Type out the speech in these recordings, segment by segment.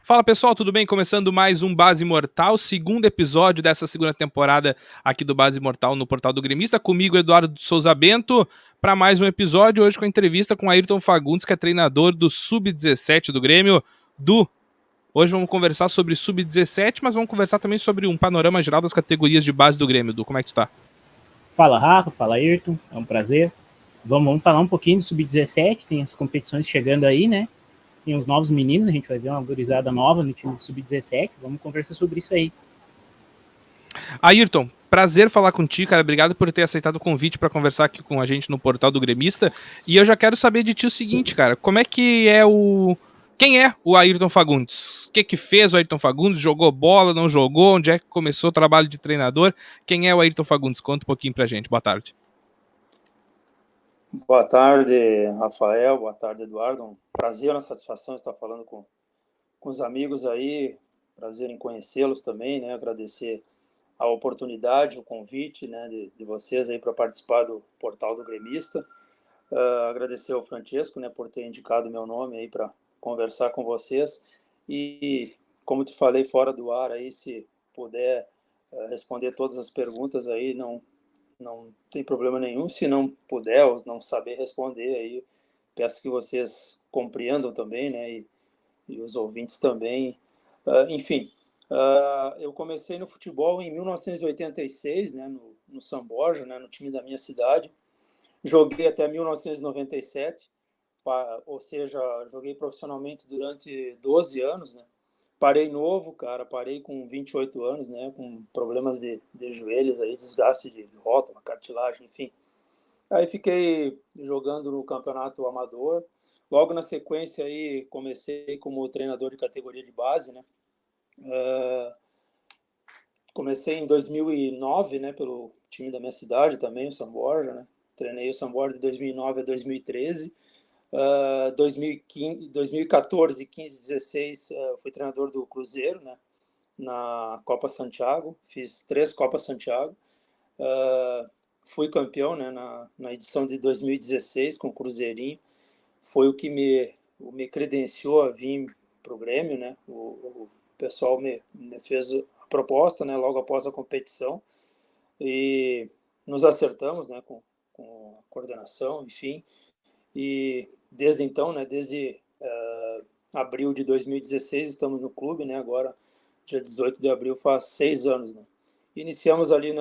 Fala pessoal, tudo bem? Começando mais um Base Mortal, segundo episódio dessa segunda temporada aqui do Base Mortal no Portal do Gremista. Comigo, Eduardo Souza Bento, para mais um episódio, hoje com a entrevista com Ayrton Fagundes, que é treinador do Sub-17 do Grêmio. Hoje vamos conversar sobre Sub-17, mas vamos conversar também sobre um panorama geral das categorias de base do Grêmio. Como é que tu tá? Fala Rafa, fala Ayrton, é um prazer. Vamos falar um pouquinho do Sub-17, tem as competições chegando aí, né? Tem os novos meninos, a gente vai ver uma gurizada nova no time do Sub-17, vamos conversar sobre isso aí. Ayrton, prazer falar contigo, cara. Obrigado por ter aceitado o convite para conversar aqui com a gente no Portal do Gremista. E eu já quero saber de ti o seguinte, cara. Como é que é Quem é o Ayrton Fagundes? O que fez o Ayrton Fagundes? Jogou bola, não jogou? Onde é que começou o trabalho de treinador? Quem é o Ayrton Fagundes? Conta um pouquinho pra gente. Boa tarde. Boa tarde, Rafael. Boa tarde, Eduardo. Um prazer, uma satisfação estar falando com os amigos aí. Prazer em conhecê-los também, né? Agradecer a oportunidade, o convite, né, de vocês aí para participar do Portal do Gremista. Agradecer ao Francesco, né, por ter indicado meu nome aí para conversar com vocês. E, como te falei fora do ar aí, se puder responder todas as perguntas aí, não tem problema nenhum. Se não puder ou não saber responder, aí peço que vocês compreendam também, né? E os ouvintes também. Enfim, eu comecei no futebol em 1986, né? No São Borja, né? No time da minha cidade. Joguei até 1997, ou seja, joguei profissionalmente durante 12 anos, né? Parei novo, cara, parei com 28 anos, né, com problemas de joelhos aí, desgaste de rótula, cartilagem, enfim. Aí fiquei jogando no campeonato amador. Logo na sequência aí comecei como treinador de categoria de base, né. Comecei em 2009, né, pelo time da minha cidade também, o São Borja, né. Treinei o São Borja de 2009 a 2013. 2015, 2014, 15, 16, fui treinador do Cruzeiro, né, na Copa Santiago, fiz 3 Copas Santiago, fui campeão, né, na edição de 2016 com o Cruzeirinho, foi o que me credenciou a vir para o Grêmio, né, o pessoal me fez a proposta, né, logo após a competição, e nos acertamos, né, com a coordenação, enfim, e desde então, né, desde abril de 2016, estamos no clube, né, agora dia 18 de abril faz 6 anos, né. Iniciamos ali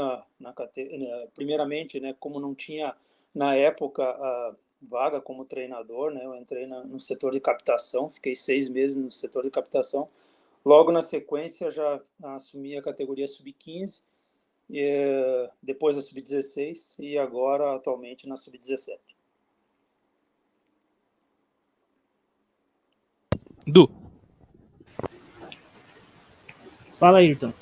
primeiramente, né, como não tinha na época a vaga como treinador, né, eu entrei no setor de captação, fiquei 6 meses no setor de captação. Logo na sequência já assumi a categoria sub-15, depois a sub-16 e agora atualmente na sub-17. Fala Ayrton,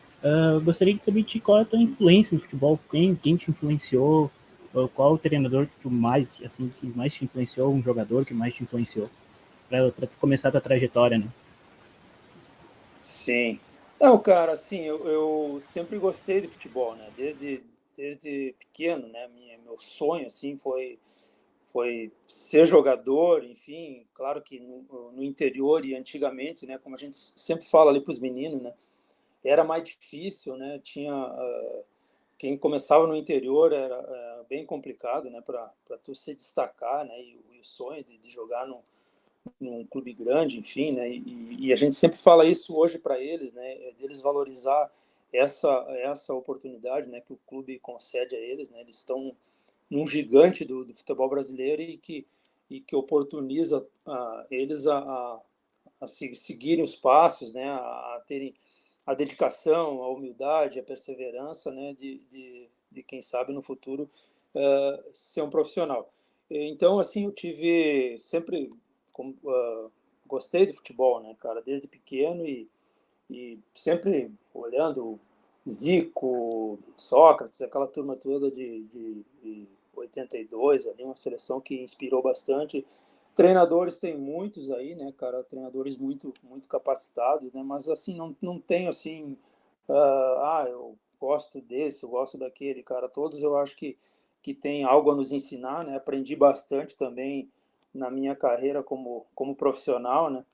gostaria de saber de qual é a tua influência no futebol, quem te influenciou, qual o treinador que mais te influenciou, um jogador que mais te influenciou, para começar a tua trajetória, né? Sim. Não, cara, assim, eu sempre gostei de futebol, né? Desde pequeno, né? Meu sonho, assim, foi ser jogador, enfim. Claro que no interior e antigamente, né? Como a gente sempre fala ali para os meninos, né? Era mais difícil, né? Quem começava no interior era bem complicado, né? Para tu se destacar, né? E o sonho de jogar num clube grande, enfim, né? E a gente sempre fala isso hoje para eles, né? Deles valorizar essa oportunidade, né? Que o clube concede a eles, né? Eles estão num gigante do futebol brasileiro e que oportuniza eles a seguirem os passos, né? A terem a dedicação, a humildade, a perseverança, né? De quem sabe no futuro ser um profissional. Então, assim, eu tive sempre gostei do futebol, né, cara, desde pequeno e sempre olhando Zico, Sócrates, aquela turma toda de 82, ali, uma seleção que inspirou bastante. Treinadores tem muitos aí, né, cara, treinadores muito capacitados, né, mas assim, não tenho assim, eu gosto desse, eu gosto daquele, cara, todos eu acho que tem algo a nos ensinar, né, aprendi bastante também na minha carreira como profissional, né,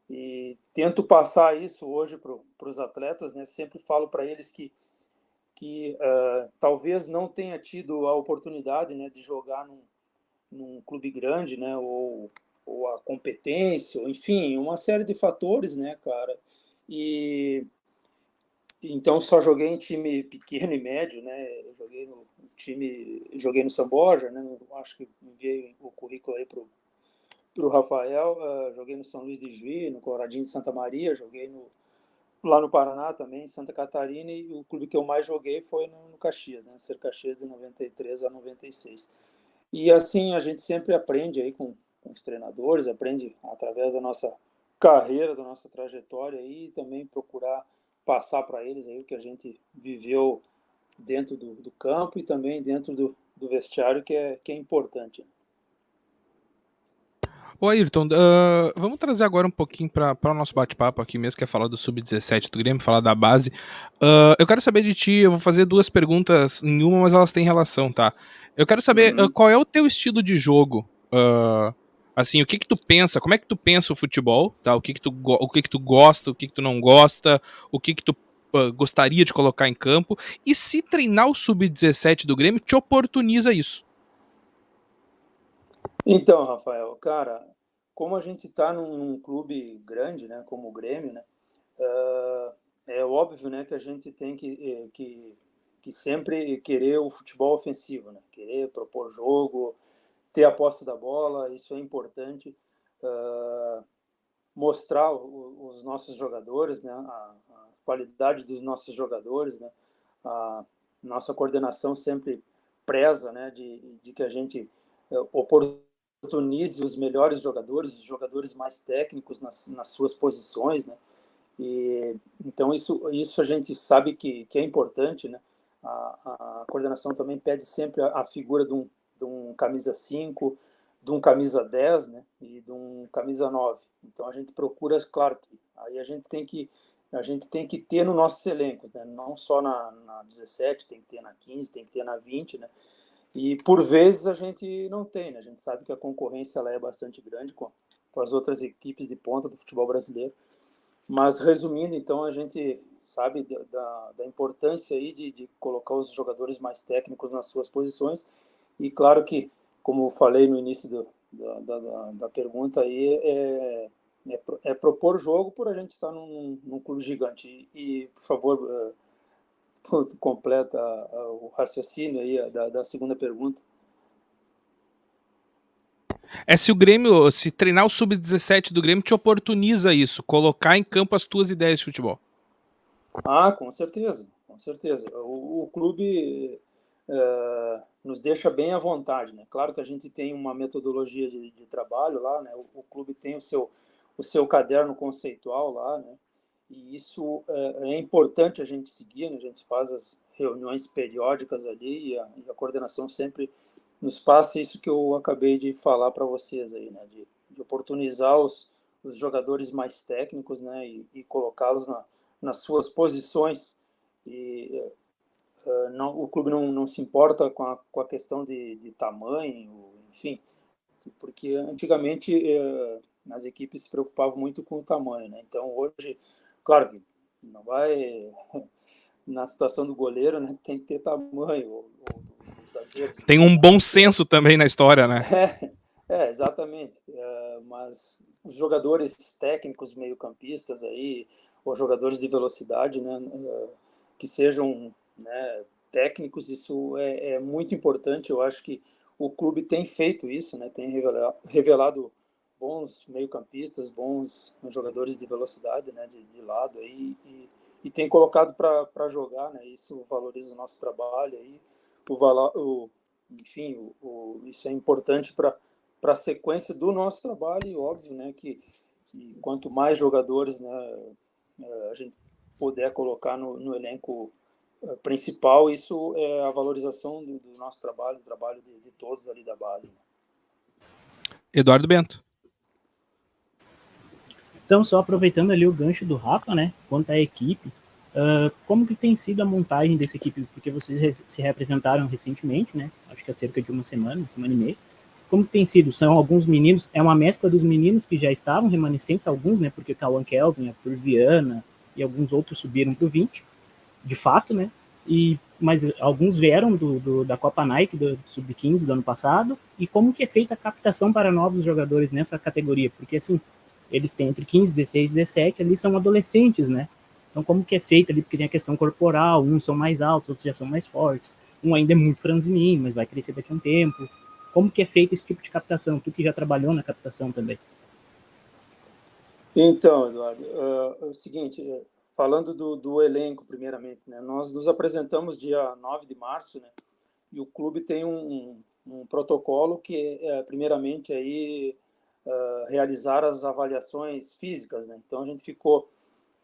E tento passar isso hoje para os atletas, né? Sempre falo para eles que talvez não tenha tido a oportunidade, né, de jogar num clube grande, né, ou a competência, ou, enfim, uma série de fatores, né, cara. E então só joguei em time pequeno e médio, né? Eu joguei no São Borja, né? Acho que enviei o currículo aí pro Rafael. Joguei no São Luís de Juí, no Coloradinho de Santa Maria, joguei lá no Paraná também, em Santa Catarina, e o clube que eu mais joguei foi no Caxias, né? Ser Caxias de 93 a 96. E assim a gente sempre aprende aí com os treinadores, aprende através da nossa carreira, da nossa trajetória, e também procurar passar para eles aí o que a gente viveu dentro do campo e também dentro do vestiário, que é importante. Ô Ayrton, vamos trazer agora um pouquinho para o nosso bate-papo aqui mesmo, que é falar do Sub-17 do Grêmio, falar da base. Eu quero saber de ti, eu vou fazer 2 perguntas em uma, mas elas têm relação, tá? Eu quero saber qual é o teu estilo de jogo, assim, o que tu pensa, como é que tu pensa o futebol, tá? O que tu gosta, o que tu não gosta, o que tu gostaria de colocar em campo, e se treinar o Sub-17 do Grêmio te oportuniza isso. Então, Rafael, cara, como a gente está num clube grande, né, como o Grêmio, né, é óbvio, né, que a gente tem que sempre querer o futebol ofensivo, né, querer propor jogo, ter a posse da bola, isso é importante. Mostrar os nossos jogadores, né, a qualidade dos nossos jogadores, né, a nossa coordenação sempre preza, né, de que a gente oportunize os melhores jogadores, os jogadores mais técnicos nas suas posições, né? E então isso a gente sabe que é importante, né? A coordenação também pede sempre a figura de um camisa 5, de um camisa 10, né? E de um camisa 9. Então a gente procura, claro, aí a gente tem que ter no nossos elencos, né? Não só na 17, tem que ter na 15, tem que ter na 20, né? E por vezes a gente não tem, né? A gente sabe que a concorrência ela é bastante grande com as outras equipes de ponta do futebol brasileiro. Mas resumindo, então, a gente sabe da importância aí de colocar os jogadores mais técnicos nas suas posições. E claro que, como eu falei no início da pergunta aí, é propor jogo por a gente estar num clube gigante. E por favor, completa o raciocínio aí da segunda pergunta. Se o Grêmio, se treinar o Sub-17 do Grêmio te oportuniza isso, colocar em campo as tuas ideias de futebol. Com certeza, com certeza. O clube nos deixa bem à vontade, né? Claro que a gente tem uma metodologia de trabalho lá, né? O clube tem o seu caderno conceitual lá, né? E isso é importante a gente seguir, né? A gente faz as reuniões periódicas ali e a coordenação sempre nos passa isso que eu acabei de falar para vocês aí, né? De oportunizar os jogadores mais técnicos, né? E colocá-los nas suas posições. E o clube não se importa com a questão de tamanho, enfim, porque antigamente as equipes se preocupavam muito com o tamanho, né? Então hoje, claro que não vai na situação do goleiro, né? Tem que ter tamanho, ou dos zagueiros. Tem um bom senso também na história, né? Exatamente. Mas os jogadores técnicos, meio-campistas aí, ou jogadores de velocidade, né? Que sejam, né, técnicos, isso é muito importante. Eu acho que o clube tem feito isso, né? Tem revelado bons meio-campistas, bons jogadores de velocidade, né? De lado aí, e tem colocado para jogar, né? Isso valoriza o nosso trabalho aí, enfim, isso é importante para a sequência do nosso trabalho, e óbvio, né, que quanto mais jogadores, né, a gente puder colocar no elenco principal, isso é a valorização do nosso trabalho, do trabalho de todos ali da base. Né? Eduardo Bento. Então, só aproveitando ali o gancho do Rafa, né, quanto à equipe, como que tem sido a montagem dessa equipe? Porque vocês se representaram recentemente, né, acho que há cerca de uma semana e meia, como tem sido? São alguns meninos, é uma mescla dos meninos que já estavam remanescentes, alguns, né, porque o Cauã Kelvin, a Viana e alguns outros subiram para o 20, de fato, né, mas alguns vieram da Copa Nike, do Sub-15 do ano passado, e como que é feita a captação para novos jogadores nessa categoria? Porque, assim, eles têm entre 15, 16, 17, ali são adolescentes, né? Então, como que é feito ali? Porque tem a questão corporal, uns são mais altos, outros já são mais fortes, um ainda é muito franzininho, mas vai crescer daqui a um tempo. Como que é feito esse tipo de captação? Tu que já trabalhou na captação também. Então, Eduardo, é o seguinte, falando do elenco, primeiramente, né? Nós nos apresentamos dia 9 de março, né? E o clube tem um protocolo que é, primeiramente, aí, realizar as avaliações físicas, né? Então, a gente ficou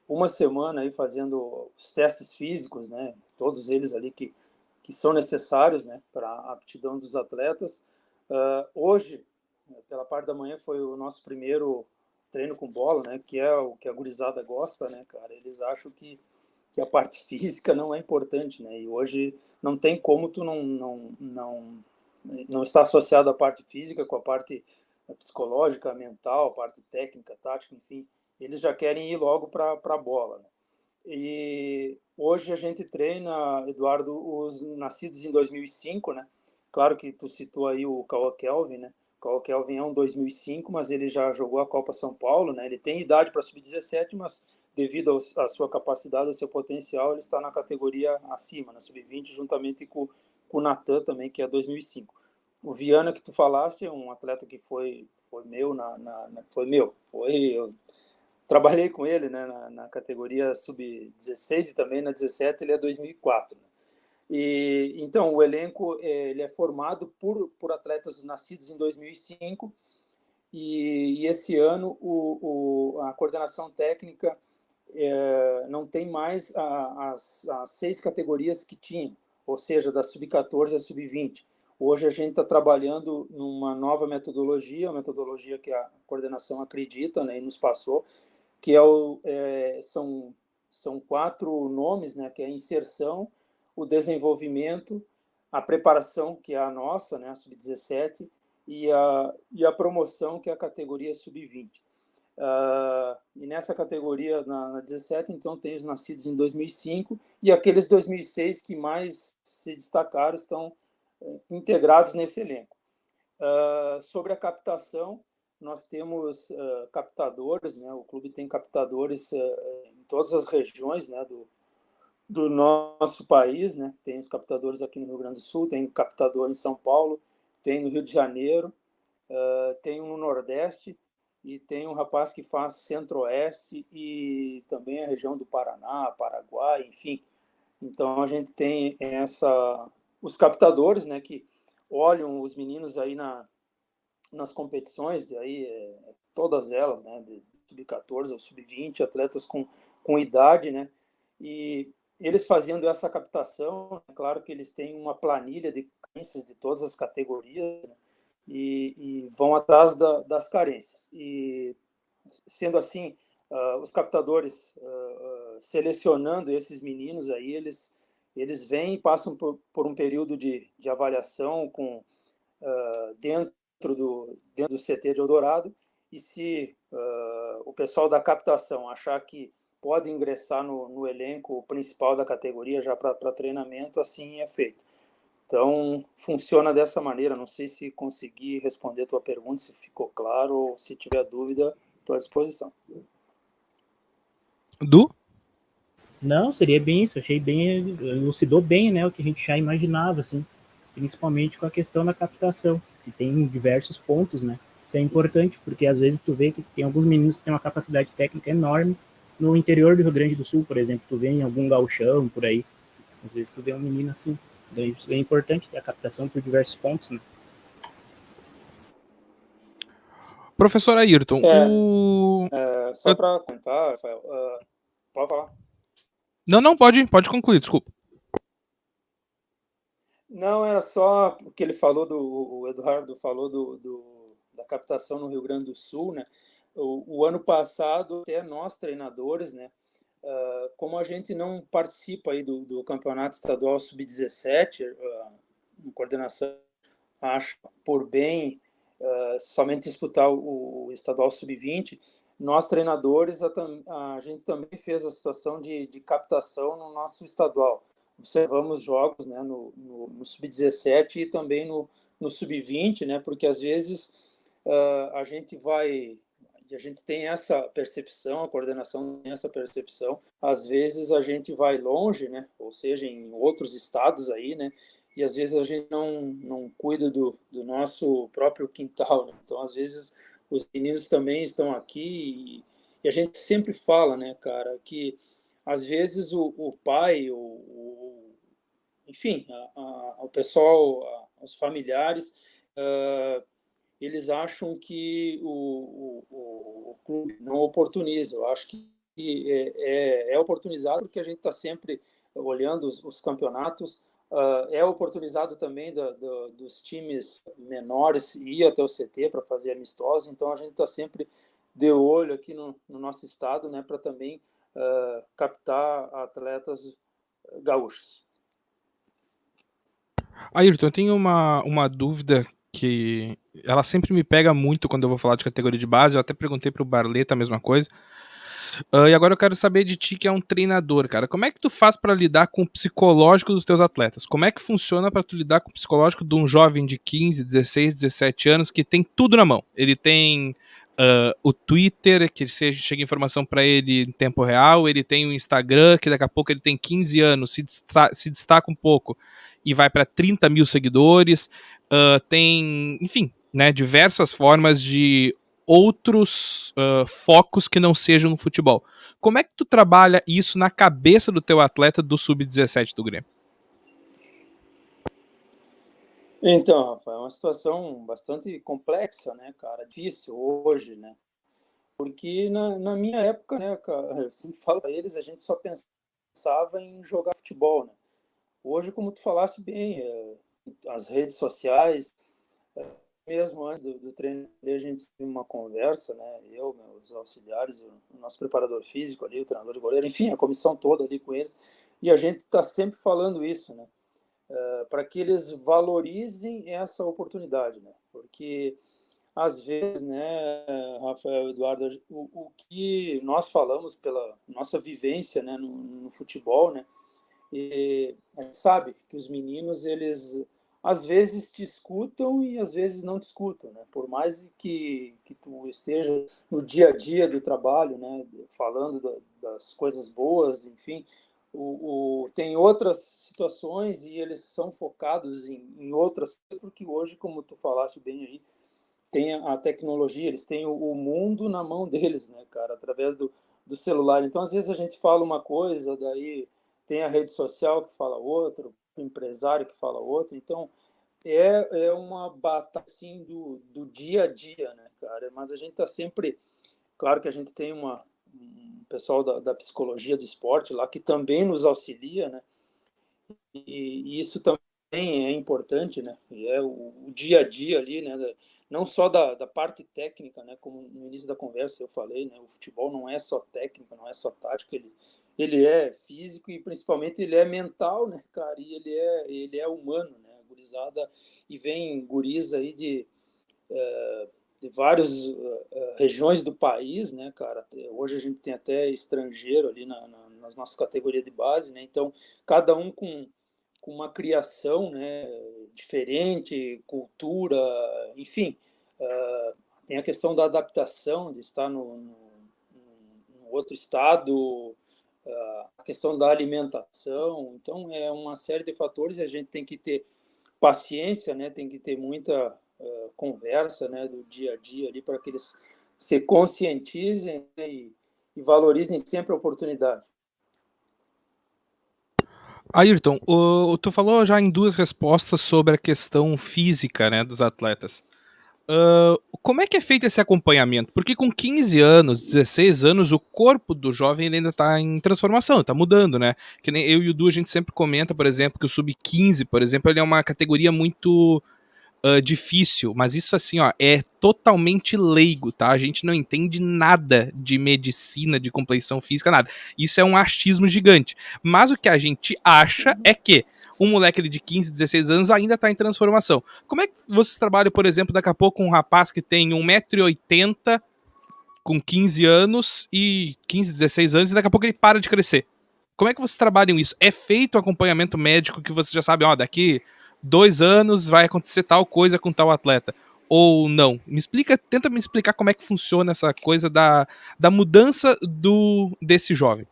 uma semana aí fazendo os testes físicos, né? Todos eles ali que são necessários, né? Para a aptidão dos atletas. Hoje, pela parte da manhã, foi o nosso primeiro treino com bola, né? Que é o que a gurizada gosta, né, cara? Eles acham que a parte física não é importante, né? E hoje não tem como tu não estar associado à parte física com a parte psicológica, mental, a parte técnica, tática, enfim. Eles já querem ir logo para a bola, né? E hoje a gente treina, Eduardo, os nascidos em 2005, né? Claro que tu citou aí o Cauã Kelvin, né? O Cauã Kelvin é um 2005, mas ele já jogou a Copa São Paulo, né? Ele tem idade para sub-17, mas devido à sua capacidade, ao seu potencial, ele está na categoria acima, na sub-20, juntamente com o Natan também, que é 2005. O Viana que tu falaste é um atleta que foi meu eu trabalhei com ele, né, na categoria sub-16 e também na 17, ele é 2004. Né? E então o elenco ele é formado por atletas nascidos em 2005 e esse ano a coordenação técnica não tem mais as 6 categorias que tinha, ou seja, da sub-14 a sub-20. Hoje a gente está trabalhando numa nova metodologia, uma metodologia que a coordenação acredita, né, e nos passou, que são 4 nomes, né, que é a inserção, o desenvolvimento, a preparação, que é a nossa, né, a sub-17, e a promoção, que é a categoria sub-20. E nessa categoria, na 17, então, tem os nascidos em 2005, e aqueles 2006 que mais se destacaram estão integrados nesse elenco. Sobre a captação, nós temos captadores, né? O clube tem captadores em todas as regiões, né, do nosso país, né? Tem os captadores aqui no Rio Grande do Sul, tem captador em São Paulo, tem no Rio de Janeiro, tem um no Nordeste e tem um rapaz que faz Centro-Oeste e também a região do Paraná, Paraguai, enfim. Então a gente tem os captadores, né, que olham os meninos aí nas competições, aí todas elas, né, de sub-14 ou sub-20, atletas com idade, né, e eles fazendo essa captação, é claro que eles têm uma planilha de carências de todas as categorias, né, e vão atrás das carências. E sendo assim, os captadores selecionando esses meninos aí, eles vêm e passam por um período de avaliação dentro do CT de Eldorado, e se o pessoal da captação achar que pode ingressar no elenco principal da categoria já para treinamento, assim é feito. Então, funciona dessa maneira. Não sei se consegui responder a tua pergunta, se ficou claro, ou se tiver dúvida, estou à disposição. Du? Não, seria bem isso. Achei bem, elucidou bem, né, o que a gente já imaginava, assim, principalmente com a questão da captação, que tem diversos pontos, né. Isso é importante, porque às vezes tu vê que tem alguns meninos que têm uma capacidade técnica enorme no interior do Rio Grande do Sul, por exemplo, tu vê em algum gauchão, por aí, às vezes tu vê um menino assim. Isso é importante ter a captação por diversos pontos, né. Professor Ayrton, só para comentar, Rafael, pode falar. Não, pode concluir, desculpa. Não, era só porque ele falou o Eduardo falou da captação no Rio Grande do Sul, né? O ano passado, até nós treinadores, né? Como a gente não participa aí do campeonato estadual sub-17, a coordenação acha por bem somente disputar o estadual sub-20, nós treinadores, a gente também fez a situação de captação no nosso estadual. Observamos jogos, né, no sub-17 e também no sub-20, né, porque às vezes a gente tem essa percepção, a coordenação tem essa percepção, às vezes a gente vai longe, né, ou seja, em outros estados aí, né, e às vezes a gente não cuida do nosso próprio quintal, né? Então às vezes os meninos também estão aqui e a gente sempre fala, né, cara, que às vezes o pai, enfim, o pessoal, os familiares, eles acham que o clube não oportuniza. Eu acho que é oportunizado porque a gente está sempre olhando os campeonatos, é oportunizado também dos times menores ir até o CT para fazer amistosos, então a gente está sempre de olho aqui no nosso estado, né, para também captar atletas gaúchos. Ayrton, eu tenho uma dúvida que ela sempre me pega muito quando eu vou falar de categoria de base. Eu até perguntei pro Barleta a mesma coisa. E agora eu quero saber de ti, que é um treinador, cara. Como é que tu faz pra lidar com o psicológico dos teus atletas? Como é que funciona pra tu lidar com o psicológico de um jovem de 15, 16, 17 anos que tem tudo na mão? Ele tem o Twitter, que chega informação pra ele em tempo real. Ele tem o Instagram, que daqui a pouco ele tem 15 anos, se destaca um pouco e vai pra 30 mil seguidores. Tem, enfim, né, diversas formas de outros focos que não sejam no futebol. Como é que tu trabalha isso na cabeça do teu atleta do Sub-17 do Grêmio? Então, Rafa, é uma situação bastante complexa, né, cara? Difícil hoje, né? Porque na minha época, né, cara, eu sempre falo para eles, a gente só pensava em jogar futebol, né? Hoje, como tu falaste bem, as redes sociais, mesmo antes do treino, a gente teve uma conversa, né? Eu, meus auxiliares, o nosso preparador físico ali, o treinador de goleiro, enfim, a comissão toda ali com eles, e a gente está sempre falando isso, né? Para que eles valorizem essa oportunidade, né? Porque às vezes, né, Rafael, Eduardo, o que nós falamos pela nossa vivência, né, no futebol, né? E a gente sabe que os meninos, eles às vezes te escutam e às vezes não te escutam, né? Por mais que tu esteja no dia a dia do trabalho, né? Falando das coisas boas, enfim, tem outras situações e eles são focados em outras, porque hoje, como tu falaste bem aí, tem a tecnologia, eles têm o mundo na mão deles, né, cara, através do celular. Então, às vezes a gente fala uma coisa, daí tem a rede social que fala outro, o empresário que fala outro. Então, é uma batalha assim, do dia a dia, né, cara? Mas a gente está sempre... Claro que a gente tem um pessoal da psicologia do esporte lá que também nos auxilia, né? E isso também é importante, né? E é o dia a dia ali, né? Não só da parte técnica, né? Como no início da conversa eu falei, né? O futebol não é só técnica, não é só tática, ele é físico e principalmente ele é mental, né, cara? E ele é humano, né? A gurizada, e vem guris aí de várias regiões do país, né, cara? Hoje a gente tem até estrangeiro ali nas nossas categorias de base, né? Então, cada um com uma criação, né, diferente, cultura, enfim. Tem a questão da adaptação, de estar no outro estado, a questão da alimentação. Então, é uma série de fatores e a gente tem que ter paciência, né? Tem que ter muita conversa, né, do dia a dia ali para que eles se conscientizem, né, e valorizem sempre a oportunidade. Ayrton, tu falou já em duas respostas sobre a questão física, né, dos atletas. Como é que é feito esse acompanhamento? Porque com 15 anos, 16 anos, o corpo do jovem ele ainda está em transformação, está mudando, né? Que nem eu e o Du, a gente sempre comenta, por exemplo, que o sub-15, por exemplo, ele é uma categoria muito difícil, mas isso assim, ó, é totalmente leigo, tá? A gente não entende nada de medicina, de compleição física, nada. Isso é um achismo gigante. Mas o que a gente acha é que um moleque de 15, 16 anos ainda tá em transformação. Como é que vocês trabalham, por exemplo, daqui a pouco com um rapaz que tem 1,80 m com 15 anos e 15, 16 anos e daqui a pouco ele para de crescer? Como é que vocês trabalham isso? É feito acompanhamento médico que vocês já sabem, ó, daqui 2 anos vai acontecer tal coisa com tal atleta? Ou não? Tenta me explicar como é que funciona essa coisa da mudança desse jovem.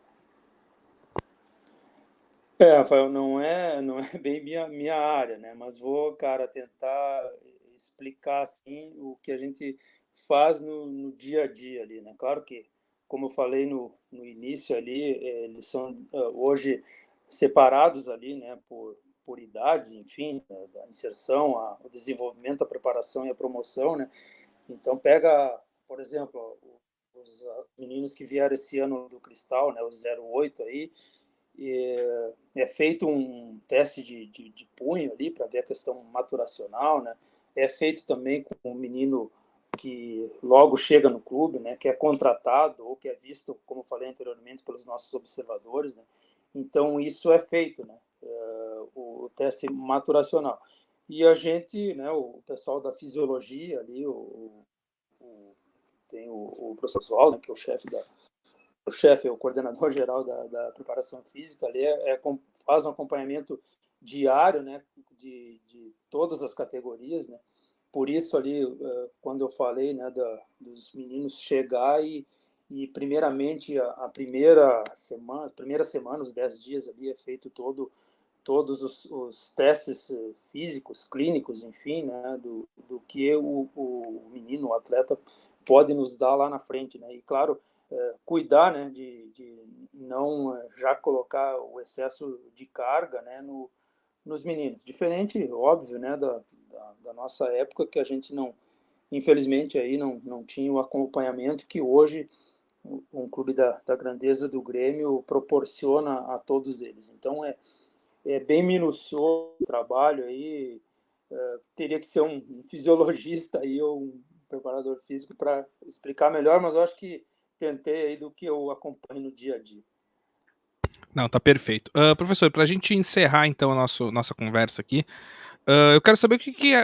Rafael, não é bem minha área, né? Mas vou, cara, tentar explicar assim o que a gente faz no dia a dia ali, né? Claro que, como eu falei no início ali, eles são hoje separados ali, né? Por idade, enfim, da inserção, o desenvolvimento, a preparação e a promoção, né? Então pega, por exemplo, os meninos que vieram esse ano do Cristal, né? Os 08 aí. É feito um teste de punho ali para ver a questão maturacional, né? É feito também com um menino que logo chega no clube, né? Que é contratado ou que é visto, como falei anteriormente, pelos nossos observadores, né? Então isso é feito, né? O teste maturacional. E a gente, né? O pessoal da fisiologia ali, tem o professor Oswaldo, né, que é o coordenador geral da preparação física, ali faz um acompanhamento diário, né, de todas as categorias, né. Por isso ali, quando eu falei, né, dos meninos chegar e primeiramente a primeira semana, os 10 dias ali é feito todos os testes físicos, clínicos, enfim, né, do que o menino, o atleta pode nos dar lá na frente, né. E claro, cuidar, né, de não já colocar o excesso de carga, né, nos meninos. Diferente, óbvio, né, da nossa época, que a gente não, infelizmente, aí não tinha o acompanhamento que hoje um clube da grandeza do Grêmio proporciona a todos eles. Então, é bem minucioso o trabalho aí, teria que ser um fisiologista aí, ou um preparador físico para explicar melhor, mas eu acho que tentei aí do que eu acompanho no dia a dia. Não, tá perfeito. Professor, pra gente encerrar então a nossa conversa aqui, eu quero saber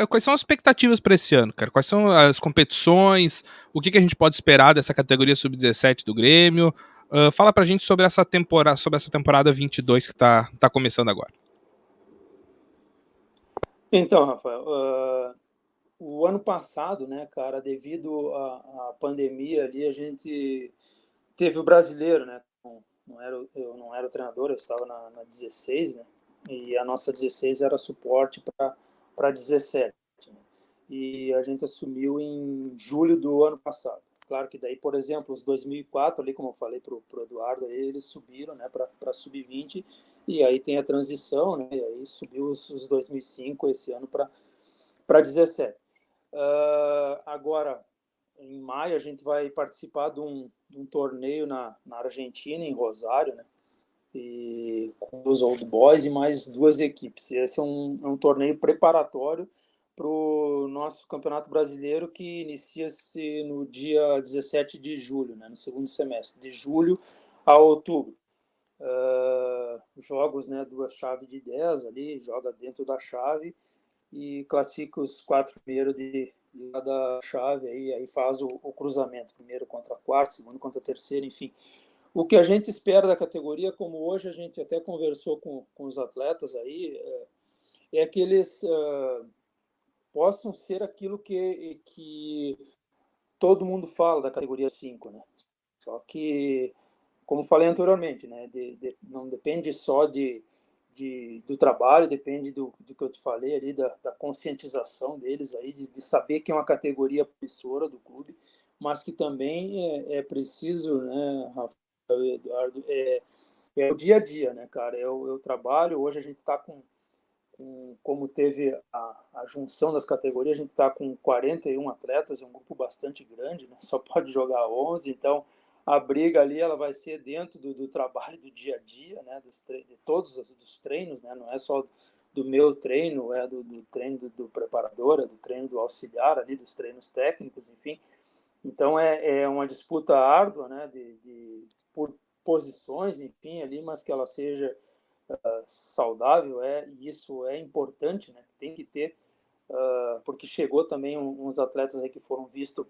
quais são as expectativas para esse ano, cara. Quais são as competições, o que a gente pode esperar dessa categoria sub-17 do Grêmio. Fala pra gente sobre essa temporada 22 que tá começando agora. Então, Rafael, o ano passado, né, cara, devido à pandemia ali, a gente teve o brasileiro, né? Eu não era o treinador, eu estava na 16, né? E a nossa 16 era suporte para 17. Né? E a gente assumiu em julho do ano passado. Claro que daí, por exemplo, os 2004, ali como eu falei para o Eduardo, eles subiram, né, para sub-20, e aí tem a transição, né? E aí subiu os 2005 esse ano para 17. Agora, em maio, a gente vai participar de um torneio na Argentina, em Rosário, né? E com os Old Boys e mais duas equipes. Esse é um torneio preparatório para o nosso Campeonato Brasileiro, que inicia-se no dia 17 de julho, né? No segundo semestre, de julho a outubro. Jogos, né? Duas chaves de 10 ali, joga dentro da chave e classifica os 4 primeiros de cada chave, aí faz o cruzamento, primeiro contra a quarta, segundo contra a terceira, enfim. O que a gente espera da categoria, como hoje a gente até conversou com os atletas aí, é que eles possam ser aquilo que todo mundo fala da categoria 5, né? Só que, como falei anteriormente, né, não depende só do trabalho, depende do que eu te falei ali, da conscientização deles aí, de saber que é uma categoria promissora do clube, mas que também é preciso, né, Rafael e Eduardo, é o dia a dia, né, cara? É o trabalho. Hoje a gente está como teve a junção das categorias, a gente está com 41 atletas, é um grupo bastante grande, né? Só pode jogar 11, então a briga ali ela vai ser dentro do trabalho do dia a dia, né? De todos os treinos, né? Não é só meu treino, do treino do preparador, do treino do auxiliar ali, dos treinos técnicos, enfim. Então é uma disputa árdua, né, por posições, enfim, ali, mas que ela seja saudável, e isso é importante, né, tem que ter, porque chegou também uns atletas aí que foram vistos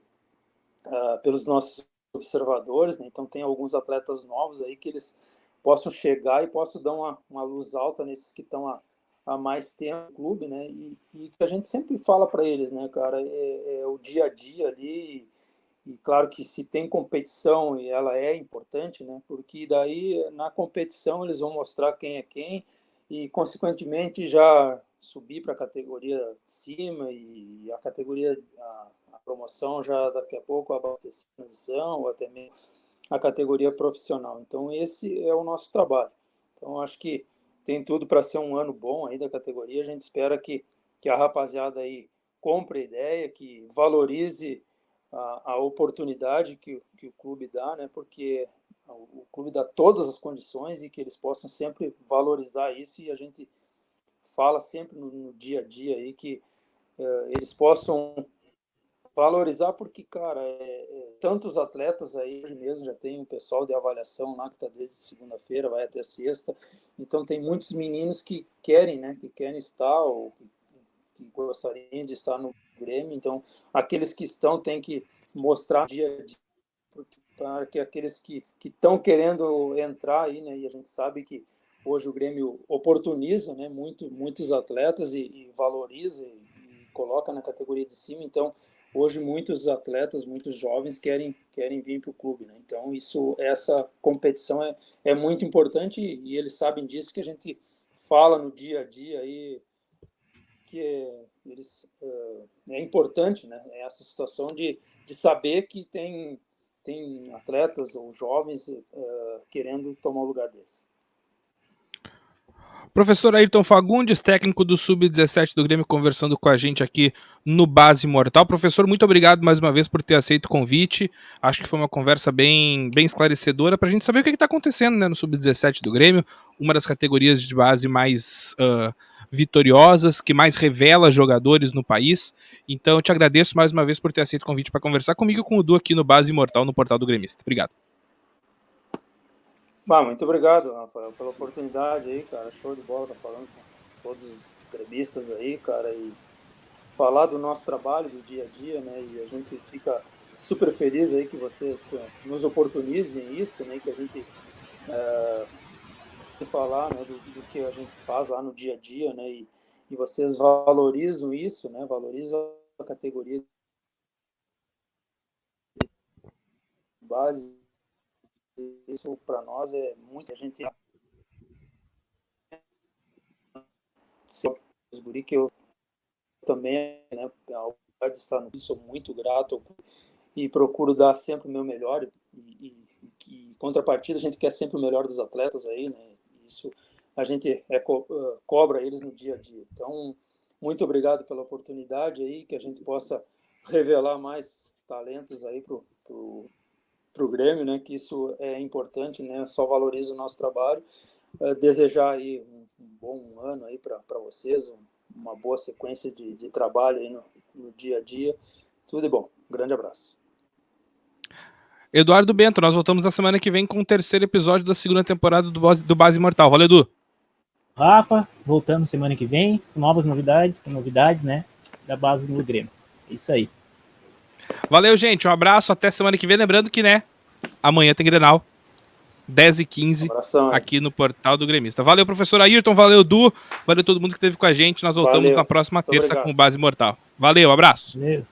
pelos nossos observadores, né, então tem alguns atletas novos aí que eles possam chegar e possam dar uma luz alta nesses que estão há mais tempo no clube, né, e que a gente sempre fala para eles, né, cara, é o dia a dia ali. E claro que se tem competição, e ela é importante, né? Porque daí na competição eles vão mostrar quem é quem e, consequentemente, já subir para a categoria de cima e a categoria, a promoção já daqui a pouco abastecer a transição ou até mesmo a categoria profissional. Então esse é o nosso trabalho. Então acho que tem tudo para ser um ano bom aí da categoria. A gente espera que a rapaziada aí compre a ideia, que valorize a oportunidade que o clube dá, né? Porque o clube dá todas as condições e que eles possam sempre valorizar isso, e a gente fala sempre no dia a dia aí que eles possam valorizar, porque, cara, tantos atletas aí, hoje mesmo já tem um pessoal de avaliação lá que está desde segunda-feira, vai até sexta, então tem muitos meninos que querem, né, que querem estar ou que gostariam de estar no Grêmio, então aqueles que estão têm que mostrar dia a dia, para que aqueles que estão querendo entrar aí, né, e a gente sabe que hoje o Grêmio oportuniza, né, muitos atletas e valoriza e coloca na categoria de cima, então hoje muitos atletas, muitos jovens querem vir para o clube, né? Então essa competição é muito importante, e eles sabem disso, que a gente fala no dia a dia aí, que é importante, né? Essa situação de saber que tem atletas ou jovens querendo tomar o lugar deles. Professor Ayrton Fagundes, técnico do Sub-17 do Grêmio, conversando com a gente aqui no Base Mortal. Professor, muito obrigado mais uma vez por ter aceito o convite. Acho que foi uma conversa bem esclarecedora para a gente saber o que está acontecendo, né, no Sub-17 do Grêmio, uma das categorias de base mais vitoriosas, que mais revela jogadores no país. Então eu te agradeço mais uma vez por ter aceito o convite para conversar comigo e com o Du aqui no Base Mortal, no Portal do Gremista. Obrigado. Muito obrigado, Rafael, pela oportunidade aí, cara. Show de bola, tá falando com todos os gremistas aí, cara, e falar do nosso trabalho, do dia a dia, né? E a gente fica super feliz aí que vocês nos oportunizem isso, né? Que a gente falar, né, do que a gente faz lá no dia a dia, né? E vocês valorizam isso, né? Valorizam a categoria de base. Isso para nós é muita gente. Os guri que eu também, né, ao de estar no, sou muito grato e procuro dar sempre o meu melhor, e contrapartida a gente quer sempre o melhor dos atletas aí, né? Isso a gente cobra eles no dia a dia. Então, muito obrigado pela oportunidade aí, que a gente possa revelar mais talentos aí pro Grêmio, né, que isso é importante, né, só valoriza o nosso trabalho. Desejar aí um bom ano aí para vocês, uma boa sequência de trabalho aí no dia a dia. Tudo de bom. Um grande abraço. Eduardo Bento, nós voltamos na semana que vem com o terceiro episódio da segunda temporada do Base Mortal. Valeu, Edu. Rafa, voltamos semana que vem com novas novidades, né, da base do Grêmio. É isso aí. Valeu, gente. Um abraço. Até semana que vem. Lembrando que, né, amanhã tem Grenal. 10h15 aqui no Portal do Gremista. Valeu, professor Ayrton. Valeu, Du. Valeu todo mundo que esteve com a gente. Nós voltamos na próxima terça com o Base Mortal. Valeu, abraço. Valeu.